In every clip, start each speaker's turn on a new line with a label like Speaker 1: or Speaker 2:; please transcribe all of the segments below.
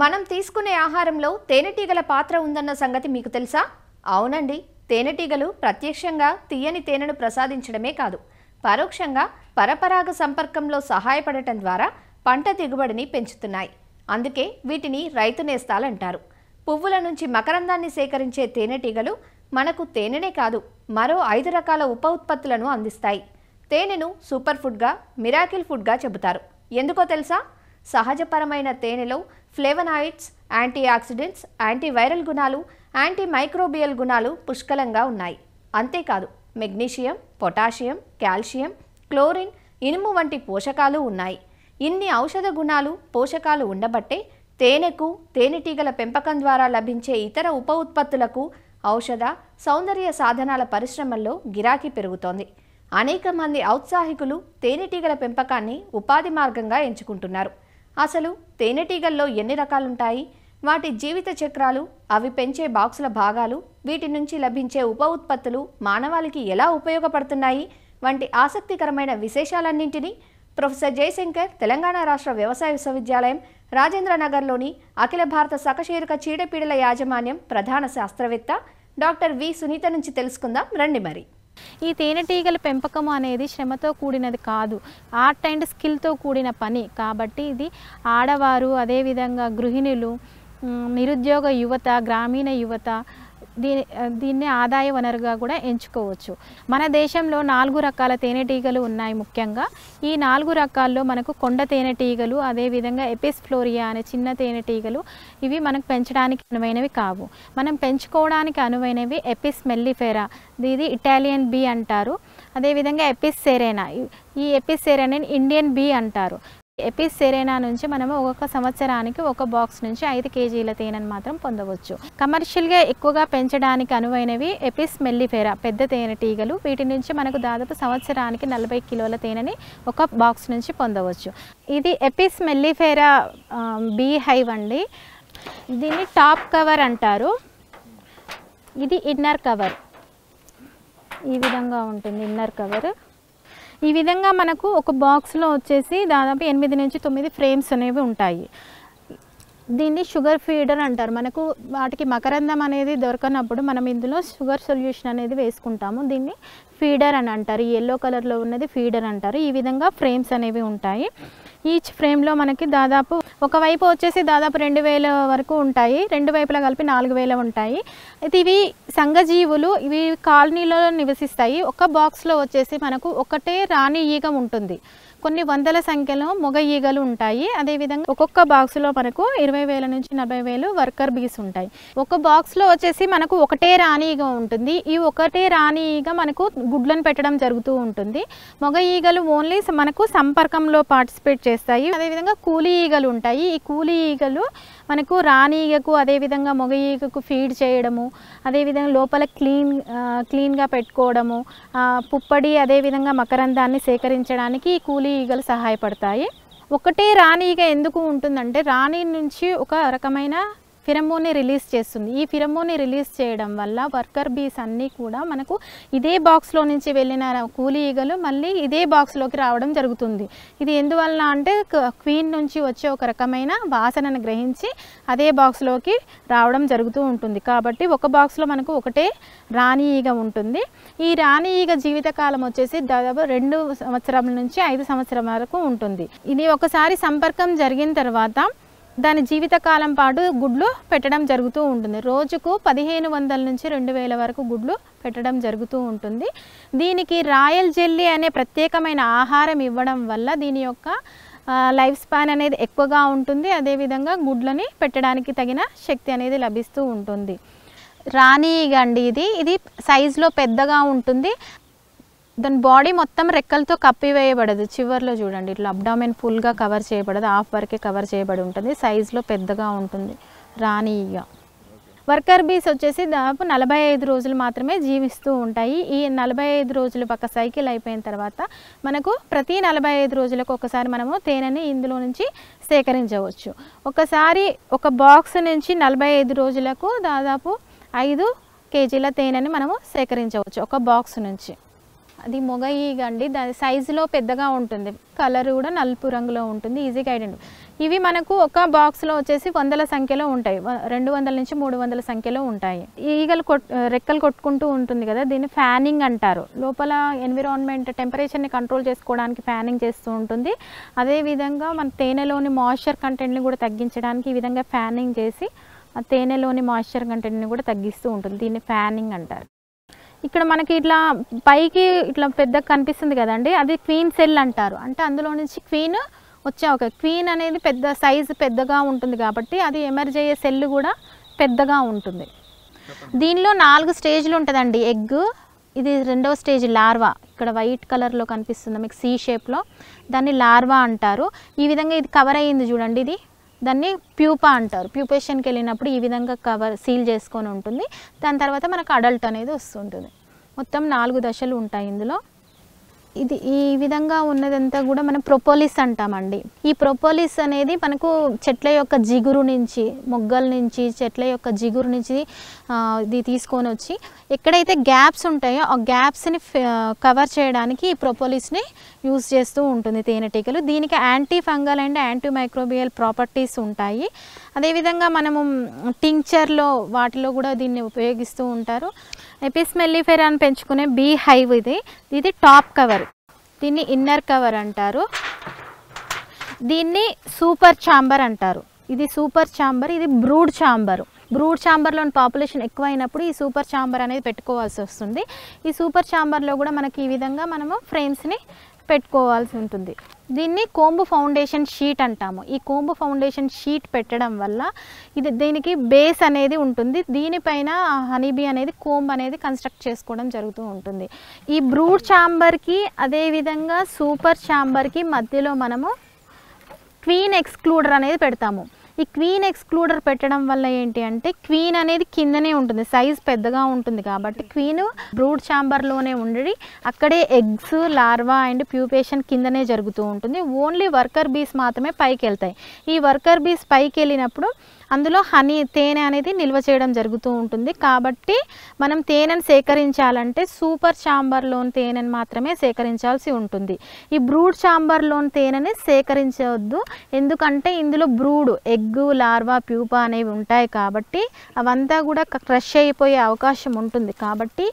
Speaker 1: మనం తీసుకునే ఆహారంలో తేనెటీగల పాత్ర ఉందన్న సంగతి మీకు తెలుసా? అవునండి, తేనెటీగలు ప్రత్యక్షంగా తీయని తేనెను ప్రసాదించడమే కాదు, పరోక్షంగా పరపరాగ సంపర్కంలో సహాయపడటం ద్వారా పంట దిగుబడిని పెంచుతున్నాయి. అందుకే వీటిని రైతు నేస్తాలంటారు. పువ్వుల నుంచి మకరందాన్ని సేకరించే తేనెటీగలు మనకు తేనెనే కాదు, మరో 5 రకాల ఉప ఉత్పత్తులను అందిస్తాయి. తేనెను సూపర్ ఫుడ్గా, మిరాకిల్ ఫుడ్గా చెబుతారు. ఎందుకో తెలుసా? సహజపరమైన తేనెలో ఫ్లేవనాయిడ్స్, యాంటీ ఆక్సిడెంట్స్, యాంటీవైరల్ గుణాలు, యాంటీ మైక్రోబియల్ గుణాలు పుష్కలంగా ఉన్నాయి. అంతేకాదు, మెగ్నీషియం, పొటాషియం, కాల్షియం, క్లోరిన్, ఇనుము వంటి పోషకాలు ఉన్నాయి. ఇన్ని ఔషధ గుణాలు, పోషకాలు ఉండబట్టే తేనెకు, తేనెటీగల పెంపకం ద్వారా లభించే ఇతర ఉప ఉత్పత్తులకు ఔషధ, సౌందర్య సాధనాల పరిశ్రమల్లో గిరాకీ పెరుగుతోంది. అనేక మంది ఔత్సాహికులు తేనెటీగల పెంపకాన్ని ఉపాధి మార్గంగా ఎంచుకుంటున్నారు. అసలు తేనెటీగల్లో ఎన్ని రకాలుంటాయి, వాటి జీవిత చక్రాలు, అవి పెంచే బాక్సుల భాగాలు, వీటి నుంచి లభించే ఉప ఉత్పత్తులు మానవాళికి ఎలా ఉపయోగపడుతున్నాయి వంటి ఆసక్తికరమైన విశేషాలన్నింటినీ ప్రొఫెసర్ జయశంకర్ తెలంగాణ రాష్ట్ర వ్యవసాయ విశ్వవిద్యాలయం రాజేంద్రనగర్లోని అఖిల భారత సకశేరుక చీడపీడల యాజమాన్యం ప్రధాన శాస్త్రవేత్త డాక్టర్ వి సునీత నుంచి తెలుసుకుందాం రండి. మరి
Speaker 2: ఈ తేనెటీగల పెంపకం అనేది శ్రమతో కూడినది కాదు, ఆర్ట్ అండ్ స్కిల్తో కూడిన పని. కాబట్టి ఇది ఆడవారు, అదేవిధంగా గృహిణులు, నిరుద్యోగ యువత, గ్రామీణ యువత దీన్ని ఆదాయ వనరుగా కూడా ఎంచుకోవచ్చు. మన దేశంలో 4 రకాల తేనెటీగలు ఉన్నాయి. ముఖ్యంగా ఈ 4 రకాల్లో మనకు కొండ తేనెటీగలు, అదేవిధంగా ఎపిస్ ఫ్లోరియా అనే చిన్న తేనెటీగలు, ఇవి మనకు పెంచడానికి అనువైనవి కావు. మనం పెంచుకోవడానికి అనువైనవి ఎపిస్ మెల్లిఫెరా, ఇది ఇటాలియన్ బీ అంటారు. అదేవిధంగా ఎపిస్ సెరెనా, ఈ ఎపిస్ సెరెనాని ఇండియన్ బీ అంటారు. ఎపిస్ సెరెనా నుంచి మనము ఒక సంవత్సరానికి ఒక బాక్స్ నుంచి 5 కేజీల తేనెను మాత్రం పొందవచ్చు. కమర్షియల్గా ఎక్కువగా పెంచడానికి అనువైనవి ఎపిస్ మెల్లిఫెరా, పెద్ద తేనెటీగలు. వీటి నుంచి మనకు దాదాపు సంవత్సరానికి 40 కిలోల తేనెని ఒక బాక్స్ నుంచి పొందవచ్చు. ఇది ఎపిస్ మెల్లిఫెరా బీ హైవ్ అండి. దీన్ని టాప్ కవర్ అంటారు. ఇది ఇన్నర్ కవర్, ఈ విధంగా ఉంటుంది ఇన్నర్ కవర్. ఈ విధంగా మనకు ఒక బాక్స్లో వచ్చేసి దాదాపు 8 నుంచి 9 ఫ్రేమ్స్ అనేవి ఉంటాయి. దీన్ని షుగర్ ఫీడర్ అంటారు. మనకు వాటికి మకరందం అనేది దొరకనప్పుడు మనం ఇందులో షుగర్ సొల్యూషన్ అనేది వేసుకుంటాము. దీన్ని ఫీడర్ అని అంటారు. ఈ ఎల్లో కలర్లో ఉన్నది ఫీడర్ అంటారు. ఈ విధంగా ఫ్రేమ్స్ అనేవి ఉంటాయి. ఈచ్ ఫ్రేమ్లో మనకి దాదాపు ఒకవైపు వచ్చేసి దాదాపు 2000 వరకు ఉంటాయి, 2 వైపులా కలిపి 4000 ఉంటాయి. అయితే ఇవి సంఘజీవులు, ఇవి కాలనీలో నివసిస్తాయి. ఒక బాక్స్లో వచ్చేసి మనకు ఒకటే రాణి ఈగ ఉంటుంది, కొన్ని వందల సంఖ్యలో మొగ ఈగలు ఉంటాయి. అదేవిధంగా ఒక్కొక్క బాక్స్లో మనకు 20,000 నుంచి 40,000 వర్కర్ బీస్ ఉంటాయి. ఒక బాక్స్లో వచ్చేసి మనకు ఒకటే రాణి ఈగ ఉంటుంది. ఈ ఒకటే రాణి ఈగ మనకు గుడ్లను పెట్టడం జరుగుతూ ఉంటుంది. మొగ ఈగలు ఓన్లీ మనకు సంపర్కంలో పార్టిసిపేట్ చేస్తాయి. అదేవిధంగా కూలీ ఈగలు ఉంటాయి. ఈ కూలీ ఈగలు మనకు రాణి ఈగకు, అదేవిధంగా మొగ ఈగకు ఫీడ్ చేయడము, అదేవిధంగా లోపల క్లీన్గా పెట్టుకోవడము, పుప్పడి, అదేవిధంగా మకరందాన్ని సేకరించడానికి ఈ కూలీ ఈగలు సహాయపడతాయి. ఒకటే రాణి ఈగ ఎందుకు ఉంటుందంటే రాణి నుంచి ఒక రకమైన ఫిరమోన్ని రిలీజ్ చేస్తుంది. ఈ ఫిరమోన్ని రిలీజ్ చేయడం వల్ల వర్కర్ బీస్ అన్నీ కూడా మనకు ఇదే బాక్స్లో నుంచి వెళ్ళిన కూలీ ఈగలు మళ్ళీ ఇదే బాక్స్లోకి రావడం జరుగుతుంది. ఇది ఎందువలన అంటే క్వీన్ నుంచి వచ్చే ఒక రకమైన వాసనను గ్రహించి అదే బాక్స్లోకి రావడం జరుగుతూ ఉంటుంది. కాబట్టి ఒక బాక్స్లో మనకు ఒకటే రాణి ఈగ ఉంటుంది. ఈ రాణి ఈగ జీవితకాలం వచ్చేసి దాదాపు 2 సంవత్సరాల నుంచి 5 సంవత్సరాల వరకు ఉంటుంది. ఇది ఒకసారి సంపర్కం జరిగిన తర్వాత దాని జీవితకాలం పాటు గుడ్లు పెట్టడం జరుగుతూ ఉంటుంది. రోజుకు 1500 నుంచి 2000 వరకు గుడ్లు పెట్టడం జరుగుతూ ఉంటుంది. దీనికి రాయల్ జెల్లీ అనే ప్రత్యేకమైన ఆహారం ఇవ్వడం వల్ల దీని యొక్క లైఫ్ స్పాన్ అనేది ఎక్కువగా ఉంటుంది. అదేవిధంగా గుడ్లని పెట్టడానికి తగిన శక్తి అనేది లభిస్తూ ఉంటుంది. రాణి ఈగ అండి, ఇది సైజులో పెద్దగా ఉంటుంది. దాని బాడీ మొత్తం రెక్కలతో కప్పివేయబడదు. చివర్లో చూడండి, ఇట్లా అబ్డామెన్ ఫుల్గా కవర్ చేయబడదు, హాఫ్ వరకే కవర్ చేయబడి ఉంటుంది. సైజులో పెద్దగా ఉంటుంది రాణి ఈగ. వర్కర్ బీస్ వచ్చేసి దాదాపు 45 రోజులు మాత్రమే జీవిస్తూ ఉంటాయి. ఈ 45 రోజులు పక్క సైకిల్ అయిపోయిన తర్వాత మనకు ప్రతి 45 రోజులకు ఒకసారి మనము తేనెని ఇందులో నుంచి సేకరించవచ్చు. ఒకసారి ఒక బాక్స్ నుంచి 45 రోజులకు దాదాపు 5 కేజీల తేనెని మనము సేకరించవచ్చు ఒక బాక్స్ నుంచి. అది మొగ ఈగ అండి, దాని సైజులో పెద్దగా ఉంటుంది, కలర్ కూడా నలుపు రంగులో ఉంటుంది, ఈజీగా ఐడెంటిఫై. ఇవి మనకు ఒక బాక్స్లో వచ్చేసి వందల సంఖ్యలో ఉంటాయి, 200 నుంచి 300 సంఖ్యలో ఉంటాయి. ఈగలు రెక్కలు కొట్టుకుంటూ ఉంటుంది కదా, దీన్ని ఫ్యానింగ్ అంటారు. లోపల ఎన్విరాన్మెంట్ టెంపరేచర్ని కంట్రోల్ చేసుకోవడానికి ఫ్యానింగ్ చేస్తూ ఉంటుంది. అదేవిధంగా మన తేనెలోని మాయిశ్చర్ కంటెంట్ని కూడా తగ్గించడానికి ఈ విధంగా ఫ్యానింగ్ చేసి ఆ తేనెలోని మాయిశ్చర్ కంటెంట్ని కూడా తగ్గిస్తూ ఉంటుంది. దీన్ని ఫ్యానింగ్ అంటారు. ఇక్కడ మనకి ఇట్లా పైకి ఇట్లా పెద్దగా కనిపిస్తుంది కదండి, అది క్వీన్ సెల్ అంటారు. అంటే అందులో నుంచి క్వీన్ వచ్చే ఒక క్వీన్ అనేది పెద్ద సైజు పెద్దగా ఉంటుంది కాబట్టి అది ఎమర్జ్ అయ్యే సెల్ కూడా పెద్దగా ఉంటుంది. దీనిలో 4 స్టేజ్లు ఉంటుందండి. ఎగ్, ఇది 2వ స్టేజ్ లార్వా, ఇక్కడ వైట్ కలర్లో కనిపిస్తుంది మీకు సి షేప్లో, దాన్ని లార్వా అంటారు. ఈ విధంగా ఇది కవర్ అయ్యింది చూడండి, ఇది దాన్ని ప్యూపా అంటారు. ప్యూపేషన్కి వెళ్ళినప్పుడు ఈ విధంగా సీల్ చేసుకొని ఉంటుంది. దాని తర్వాత మనకు అడల్ట్ అనేది వస్తుంటుంది. మొత్తం 4 దశలు ఉంటాయి ఇందులో. ఇది ఈ విధంగా ఉన్నదంతా కూడా మనం ప్రొపోలిస్ అంటామండి. ఈ ప్రొపోలిస్ అనేది మనకు చెట్ల యొక్క జిగురు నుంచి, మొగ్గల నుంచి, చెట్ల యొక్క జిగురు నుంచి ఇది తీసుకొని వచ్చి ఎక్కడైతే గ్యాప్స్ ఉంటాయో ఆ గ్యాప్స్ని కవర్ చేయడానికి ఈ ప్రొపోలిస్ని యూజ్ చేస్తూ ఉంటుంది తేనెటీగలు. దీనికి anti fungal and anti microbial properties ఉంటాయి. అదేవిధంగా మనము టింక్చర్లో వాటిలో కూడా దీన్ని ఉపయోగిస్తూ ఉంటారు. ఎపిస్ మెల్లిఫెరాని పెంచుకునే బీ హైవ్ ఇది టాప్ కవర్, దీన్ని ఇన్నర్ కవర్ అంటారు. దీన్ని సూపర్ ఛాంబర్ అంటారు. ఇది సూపర్ ఛాంబర్, ఇది బ్రూడ్ ఛాంబర్. బ్రూడ్ ఛాంబర్లోని పాపులేషన్ ఎక్కువైనప్పుడు ఈ సూపర్ ఛాంబర్ అనేది పెట్టుకోవాల్సి వస్తుంది. ఈ సూపర్ ఛాంబర్లో కూడా మనకి ఈ విధంగా మనము ఫ్రేమ్స్ని పెట్టుకోవాల్సి ఉంటుంది. దీన్ని కోంబు ఫౌండేషన్ షీట్ అంటాము. ఈ కోంబు ఫౌండేషన్ షీట్ పెట్టడం వల్ల దీనికి బేస్ అనేది ఉంటుంది. దీనిపైన హనీబీ అనేది కోంబ్ అనేది కన్స్ట్రక్ట్ చేసుకోవడం జరుగుతూ ఉంటుంది. ఈ బ్రూడ్ ఛాంబర్కి అదేవిధంగా సూపర్ ఛాంబర్కి మధ్యలో మనము క్వీన్ ఎక్స్క్లూడర్ అనేది పెడతాము. ఈ క్వీన్ ఎక్స్క్లూడర్ పెట్టడం వల్ల ఏంటి అంటే క్వీన్ అనేది కిందనే ఉంటుంది, సైజ్ పెద్దగా ఉంటుంది కాబట్టి క్వీన్ బ్రూడ్ ఛాంబర్లోనే ఉండి అక్కడే ఎగ్స్, లార్వా అండ్ ప్యూపేషన్ కిందనే జరుగుతూ ఉంటుంది. ఓన్లీ వర్కర్ బీస్ మాత్రమే పైకి వెళ్తాయి. ఈ వర్కర్ బీస్ పైకి వెళ్ళినప్పుడు అందులో తేనె అనేది నిల్వ చేయడం జరుగుతూ ఉంటుంది. కాబట్టి మనం తేనెను సేకరించాలంటే సూపర్ ఛాంబర్లోని తేనెను మాత్రమే సేకరించాల్సి ఉంటుంది. ఈ బ్రూడ్ ఛాంబర్లోని తేనెని సేకరించవద్దు, ఎందుకంటే ఇందులో బ్రూడ్, ఎగ్గు, లార్వా, ప్యూపా అనేవి ఉంటాయి కాబట్టి అవంతా కూడా క్రష్ అయిపోయే అవకాశం ఉంటుంది. కాబట్టి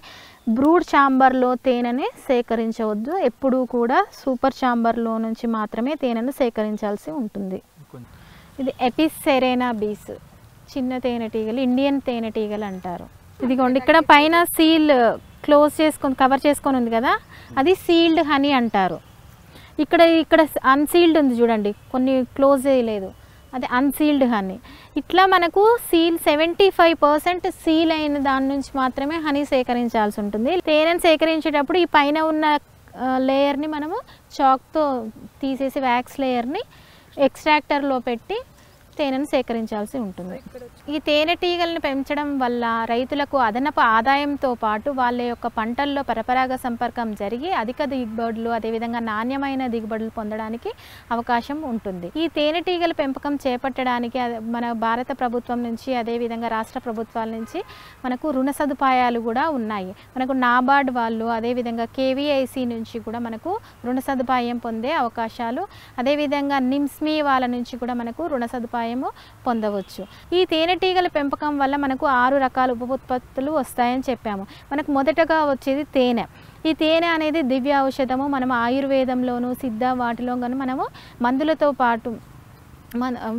Speaker 2: బ్రూడ్ ఛాంబర్లో తేనెని సేకరించవద్దు, ఎప్పుడూ కూడా సూపర్ ఛాంబర్లో నుంచి మాత్రమే తేనెను సేకరించాల్సి ఉంటుంది. ఇది ఎపిస్ సెరేనా బీస్, చిన్న తేనెటీగలు, ఇండియన్ తేనెటీగలు అంటారు. ఇదిగోండి ఇక్కడ పైన సీల్ క్లోజ్ చేసుకొని కవర్ చేసుకొని ఉంది కదా, అది సీల్డ్ హనీ అంటారు. ఇక్కడ అన్సీల్డ్ ఉంది చూడండి, కొన్ని క్లోజ్ చేయలేదు, అది అన్సీల్డ్ హనీ. ఇట్లా మనకు 75% సీల్ అయిన దాని నుంచి మాత్రమే హనీ సేకరించాల్సి ఉంటుంది. తేనెను సేకరించేటప్పుడు ఈ పైన ఉన్న లేయర్ని మనము చాక్తో తీసేసి వ్యాక్స్ లేయర్ని ఎక్స్ట్రాక్టర్లో పెట్టి తేనెను సేకరించాల్సి ఉంటుంది. ఈ తేనెటీగలను పెంచడం వల్ల రైతులకు అదనపు ఆదాయంతో పాటు వాళ్ళ యొక్క పంటల్లో పరపరాగ సంపర్కం జరిగి అధిక దిగుబడులు, అదేవిధంగా నాణ్యమైన దిగుబడులు పొందడానికి అవకాశం ఉంటుంది. ఈ తేనెటీగల పెంపకం చేపట్టడానికి మన భారత ప్రభుత్వం నుంచి, అదేవిధంగా రాష్ట్ర ప్రభుత్వాల నుంచి మనకు రుణ సదుపాయాలు కూడా ఉన్నాయి. మనకు నాబార్డ్ వాళ్ళు, అదేవిధంగా కేవీఐసి నుంచి కూడా మనకు రుణ సదుపాయం పొందే అవకాశాలు, అదేవిధంగా నిమ్స్మీ వాళ్ళ నుంచి కూడా మనకు రుణ సదుపాయం పొందవచ్చు. ఈ తేనెటీగల పెంపకం వల్ల మనకు 6 రకాల ఉప ఉత్పత్తులు వస్తాయని చెప్పాము. మనకు మొదటగా వచ్చేది తేనె. ఈ తేనె అనేది దివ్య ఔషధము. మనం ఆయుర్వేదంలోను, సిద్ధ వాటిలో కానీ మనము మందులతో పాటు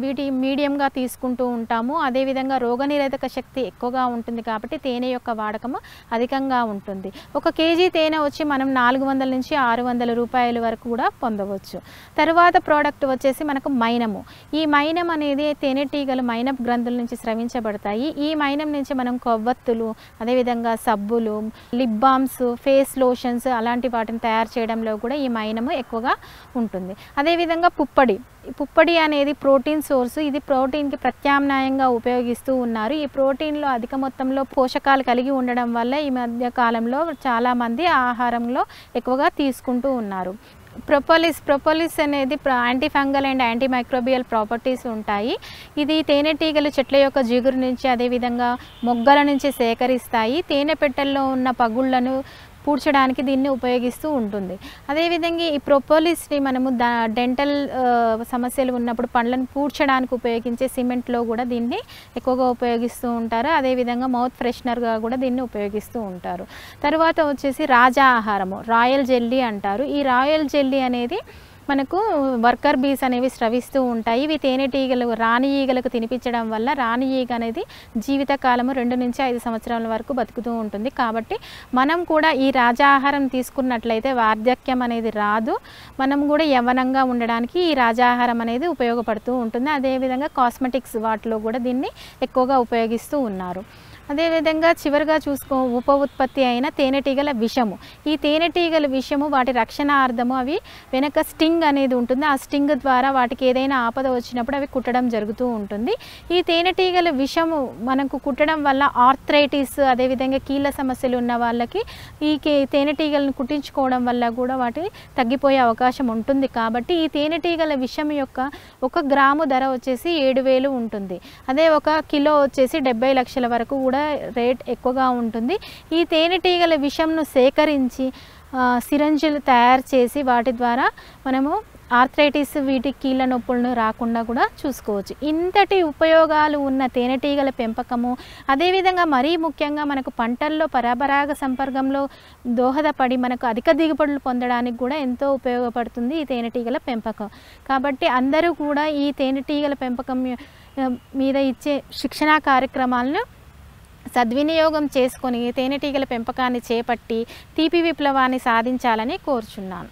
Speaker 2: వీటి మీడియంగా తీసుకుంటూ ఉంటాము. అదేవిధంగా రోగనిరోధక శక్తి ఎక్కువగా ఉంటుంది కాబట్టి తేనె యొక్క వాడకము అధికంగా ఉంటుంది. 1 కేజీ తేనె వచ్చి మనం 400 నుంచి 600 రూపాయల వరకు కూడా పొందవచ్చు. తర్వాత ప్రోడక్ట్ వచ్చేసి మనకు మైనము. ఈ మైనం అనేది తేనెటీగలు మైనపు గ్రంథుల నుంచి స్రవించబడతాయి. ఈ మైనం నుంచి మనం కొవ్వొత్తులు, అదేవిధంగా సబ్బులు, లిప్ బామ్స్, ఫేస్ లోషన్స్ అలాంటి వాటిని తయారు చేయడంలో కూడా ఈ మైనము ఎక్కువగా ఉంటుంది. అదేవిధంగా పుప్పడి అనేది ప్రోటీన్ సోర్సు. ఇది ప్రోటీన్కి ప్రత్యామ్నాయంగా ఉపయోగిస్తూ ఉన్నారు. ఈ ప్రోటీన్లో అధిక మొత్తంలో పోషకాలు కలిగి ఉండడం వల్ల ఈ మధ్య కాలంలో చాలామంది ఆహారంలో ఎక్కువగా తీసుకుంటూ ఉన్నారు. ప్రొపోలిస్ అనేది anti fungal and anti microbial properties ఉంటాయి. ఇది తేనెటీగలు చెట్ల యొక్క జిగురు నుంచి, అదేవిధంగా మొగ్గల నుంచి సేకరిస్తాయి. తేనె పెట్టెల్లో ఉన్న పగుళ్లను పూడ్చడానికి దీన్ని ఉపయోగిస్తూ ఉంటుంది. అదేవిధంగా ఈ ప్రొపోలిస్ని మనము డెంటల్ సమస్యలు ఉన్నప్పుడు పండ్లను పూడ్చడానికి ఉపయోగించే సిమెంట్లో కూడా దీన్ని ఎక్కువగా ఉపయోగిస్తూ ఉంటారు. అదేవిధంగా మౌత్ ఫ్రెషనర్గా కూడా దీన్ని ఉపయోగిస్తూ ఉంటారు. తర్వాత వచ్చేసి రాజా ఆహారము, రాయల్ జెల్లీ అంటారు. ఈ రాయల్ జెల్లీ అనేది మనకు వర్కర్ బీస్ అనేవి స్రవిస్తూ ఉంటాయి. ఇవి తేనెటీగలు రాణి ఈగలకు తినిపించడం వల్ల రాణి ఈగ అనేది జీవితకాలము 2 నుంచి 5 సంవత్సరాల వరకు బతుకుతూ ఉంటుంది. కాబట్టి మనం కూడా ఈ రాజా ఆహారం తీసుకున్నట్లయితే వార్ధక్యం అనేది రాదు. మనం కూడా యవ్వనంగా ఉండడానికి ఈ రాజా ఆహారం అనేది ఉపయోగపడుతూ ఉంటుంది. అదేవిధంగా కాస్మెటిక్స్ వాటిలో కూడా దీన్ని ఎక్కువగా ఉపయోగిస్తూ ఉన్నారు. అదేవిధంగా చివరిగా ఉప ఉత్పత్తి అయిన తేనెటీగల విషము. ఈ తేనెటీగల విషము వాటి రక్షణార్థము అవి వెనక స్టింగ్ అనేది ఉంటుంది. ఆ స్టింగ్ ద్వారా వాటికి ఏదైనా ఆపద వచ్చినప్పుడు అవి కుట్టడం జరుగుతూ ఉంటుంది. ఈ తేనెటీగల విషము మనకు కుట్టడం వల్ల ఆర్థరైటిస్, అదేవిధంగా కీళ్ళ సమస్యలు ఉన్న వాళ్ళకి ఈ తేనెటీగలను కుట్టించుకోవడం వల్ల కూడా వాటి తగ్గిపోయే అవకాశం ఉంటుంది. కాబట్టి ఈ తేనెటీగల విషం యొక్క 1 గ్రాము ధర వచ్చేసి 7,000 ఉంటుంది. అదే 1 కిలో వచ్చేసి 70 లక్షల వరకు కూడా రేట్ ఎక్కువగా ఉంటుంది. ఈ తేనెటీగల విషంను సేకరించి సిరంజిలు తయారు చేసి వాటి ద్వారా మనము ఆర్థరైటిస్, వీటి కీళ్ళ నొప్పులను రాకుండా కూడా చూసుకోవచ్చు. ఇంతటి ఉపయోగాలు ఉన్న తేనెటీగల పెంపకము, అదేవిధంగా మరీ ముఖ్యంగా మనకు పంటల్లో పరపరాగ సంపర్కంలో దోహదపడి మనకు అధిక దిగుబడులు పొందడానికి కూడా ఎంతో ఉపయోగపడుతుంది ఈ తేనెటీగల పెంపకం. కాబట్టి అందరూ కూడా ఈ తేనెటీగల పెంపకం మీద ఇచ్చే శిక్షణా కార్యక్రమాలను సద్వినియోగం చేసుకొని తేనెటీగల పెంపకాన్ని చేపట్టి తీపి విప్లవాన్ని సాధించాలని కోరుచున్నాను.